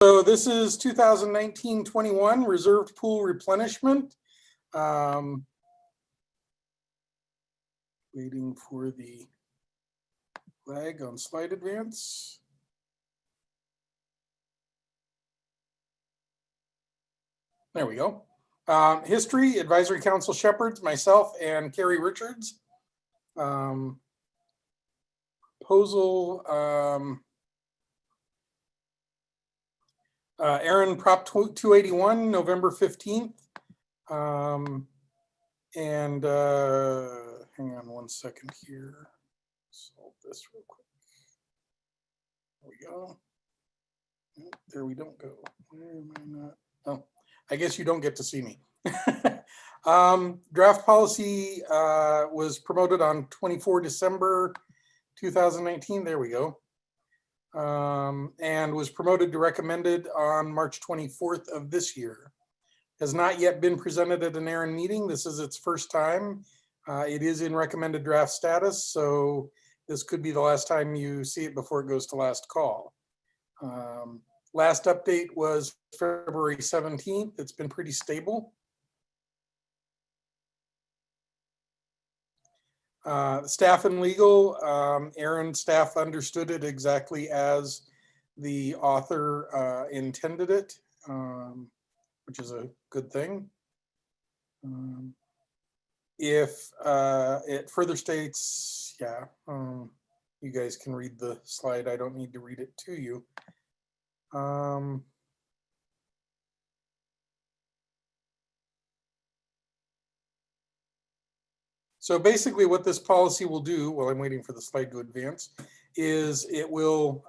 So this is 2019-21 reserved pool replenishment. Waiting for the lag on slide advance. There we go. History, Advisory Council Shepherds, myself, and Carrie Richards. Proposal, ARIN Prop 281, November 15th. Hang on one second here. Solve this real quick. There we go. There we don't go. Where am I not? Oh, I guess you don't get to see me. Draft policy was promoted on 24 December 2019. There we go. And was promoted to recommended on March 24th of this year. Has not yet been presented at an ARIN meeting. This is its first time. It is in recommended draft status, so this could be the last time you see it before it goes to last call. Last update was February 17th. It's been pretty stable. Staff and legal, ARIN staff understood it exactly as the author intended it, which is a good thing. If it further states, yeah, you guys can read the slide. I don't need to read it to you. So basically what this policy will do, while I'm waiting for the slide to advance, is it will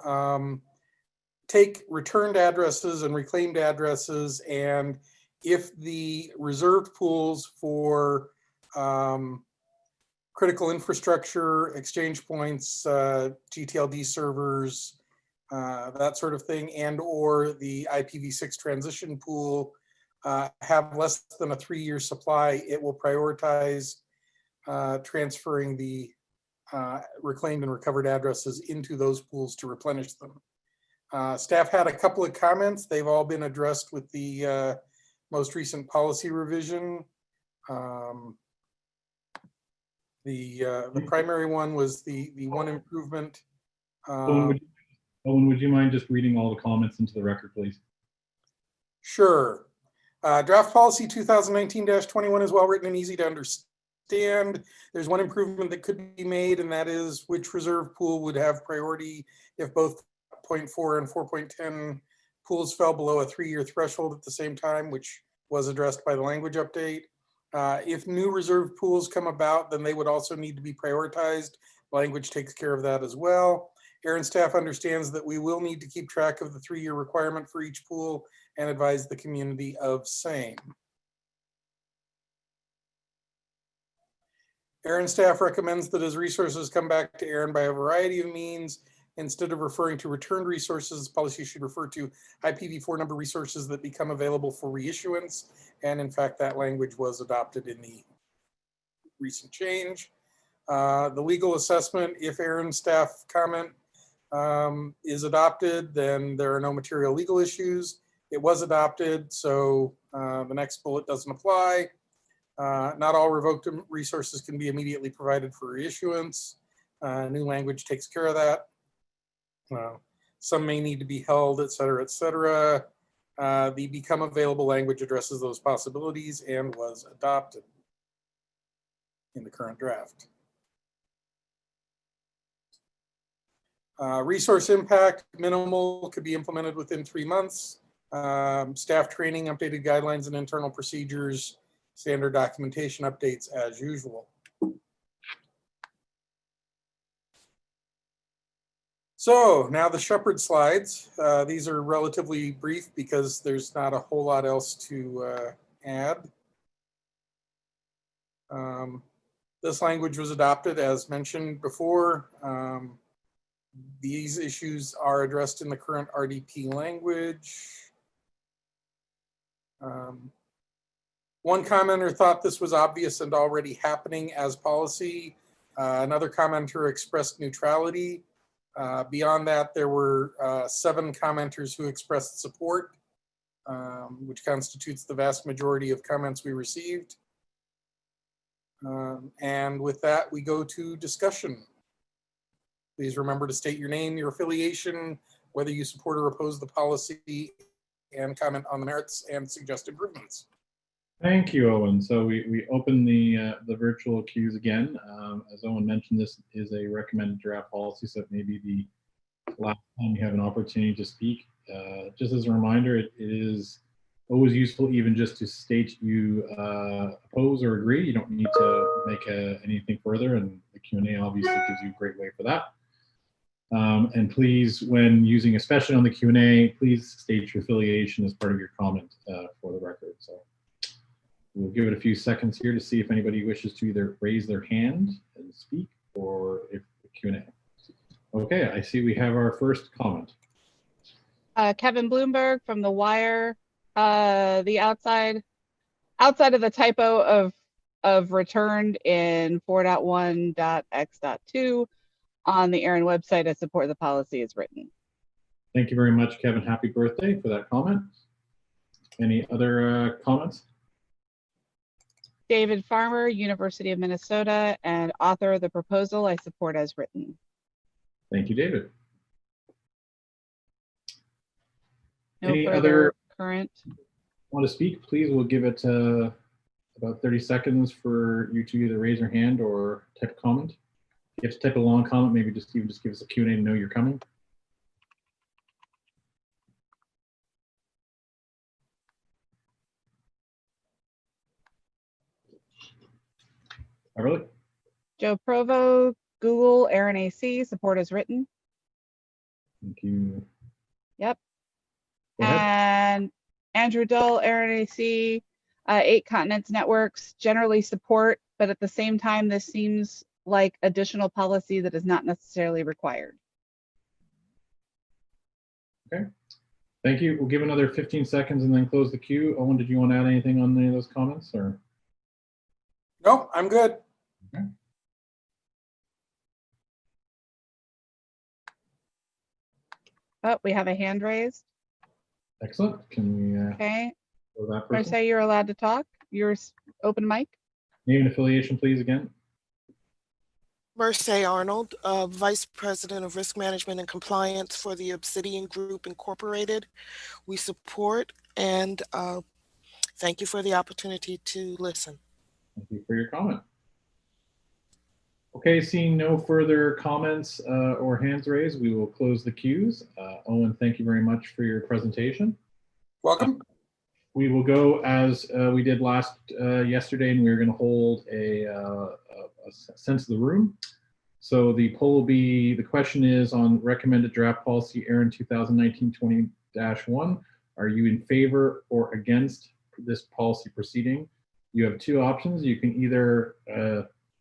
take returned addresses and reclaimed addresses, and if the reserved pools for critical infrastructure, exchange points, GTLD servers, that sort of thing, and or the IPv6 transition pool have less than a 3-year supply, it will prioritize transferring the reclaimed and recovered addresses into those pools to replenish them. Staff had a couple of comments. They've all been addressed with the most recent policy revision. The primary one was the one improvement. Owen, would you mind just reading all the comments into the record, please? Sure. Draft policy 2019-21 is well written and easy to understand. There's one improvement that could be made, and that is which reserve pool would have priority if both 0.4 and 4.10 pools fell below a 3-year threshold at the same time, which was addressed by the language update. If new reserve pools come about, then they would also need to be prioritized. Language takes care of that as well. ARIN staff understands that we will need to keep track of the 3-year requirement for each pool and advise the community of same. ARIN staff recommends that as resources come back to ARIN by a variety of means, instead of referring to returned resources, policy should refer to IPv4 number resources that become available for reissuance. And in fact, that language was adopted in the recent change. The legal assessment, if ARIN staff comment is adopted, then there are no material legal issues. It was adopted, so the next bullet doesn't apply. Not all revoked resources can be immediately provided for reissuance. New language takes care of that. Some may need to be held, et cetera, et cetera. The become available language addresses those possibilities and was adopted in the current draft. Resource impact, minimal, could be implemented within 3 months. Staff training, updated guidelines and internal procedures, standard documentation updates as usual. So now the Shepherd slides. These are relatively brief because there's not a whole lot else to add. This language was adopted as mentioned before. These issues are addressed in the current RDP language. One commenter thought this was obvious and already happening as policy. Another commenter expressed neutrality. Beyond that, there were 7 commenters who expressed support, which constitutes the vast majority of comments we received. And with that, we go to discussion. Please remember to state your name, your affiliation, whether you support or oppose the policy, and comment on the merits and suggest improvements. Thank you, Owen. So we open the virtual queues again. As Owen mentioned, this is a recommended draft policy, so it may be the last time you have an opportunity to speak. Just as a reminder, it is always useful even just to state you oppose or agree. You don't need to make anything further, and the Q&A obviously gives you a great way for that. And please, when using, especially on the Q&A, please state your affiliation as part of your comment for the record. So we'll give it a few seconds here to see if anybody wishes to either raise their hand and speak, or if the Q&A. Okay, I see we have our first comment. Kevin Bloomberg from The Wire. The outside of the typo of returned in 4.1.x.2 on the ARIN website, I support the policy as written. Thank you very much, Kevin. Happy birthday for that comment. Any other comments? David Farmer, University of Minnesota, and author of the proposal, I support as written. Thank you, David. No Any further other current. Want to speak? Please, we'll give it about 30 seconds for you to either raise your hand or type a comment. If you have to type a long comment, maybe just give us a Q&A to know you're coming. Beverly? Joe Provo, Google, ARIN AC, support as written. Thank you. Yep. Go ahead. And Andrew Dull, ARIN AC, 8 Continents Networks, generally support, but at the same time, this seems like additional policy that is not necessarily required. Okay. Thank you. We'll give another 15 seconds and then close the queue. Owen, did you want to add anything on any of those comments, or? No, I'm good. Okay. Oh, we have a hand raised. Excellent. Can we Okay. go that I person? say you're allowed to talk. Your open mic. Name and affiliation, please, again. Merce Arnold, Vice President of Risk Management and Compliance for the Obsidian Group Incorporated. We support and thank you for the opportunity to listen. Thank you for your comment. Okay, seeing no further comments or hands raised, we will close the queues. Owen, thank you very much for your presentation. Welcome. We will go as we did yesterday, and we're going to hold a sense of the room. So the poll will be, the question is on recommended draft policy ARIN 2019-20-1. Are you in favor or against this policy proceeding? You have 2 options. You can either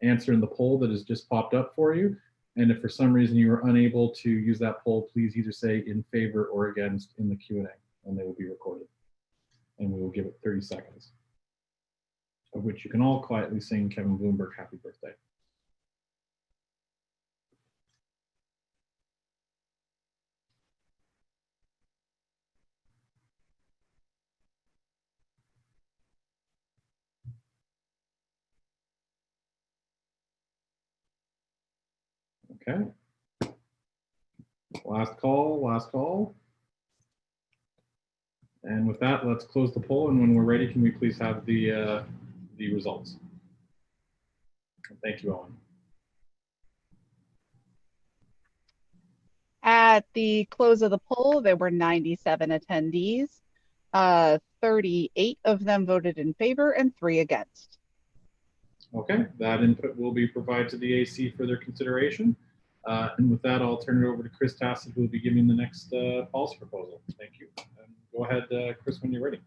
answer in the poll that has just popped up for you. And if for some reason you are unable to use that poll, please either say in favor or against in the Q&A, and they will be recorded. And we will give it 30 seconds, of which you can all quietly sing Kevin Bloomberg happy birthday. Okay. Last call, last call. And with that, let's close the poll. And when we're ready, can we please have the results? Thank you, Owen. At the close of the poll, there were 97 attendees. 38 of them voted in favor and 3 against. Okay, that input will be provided to the AC for their consideration. And with that, I'll turn it over to Chris Tassett, who will be giving the next policy proposal. Thank you. Go ahead, Chris, when you're ready.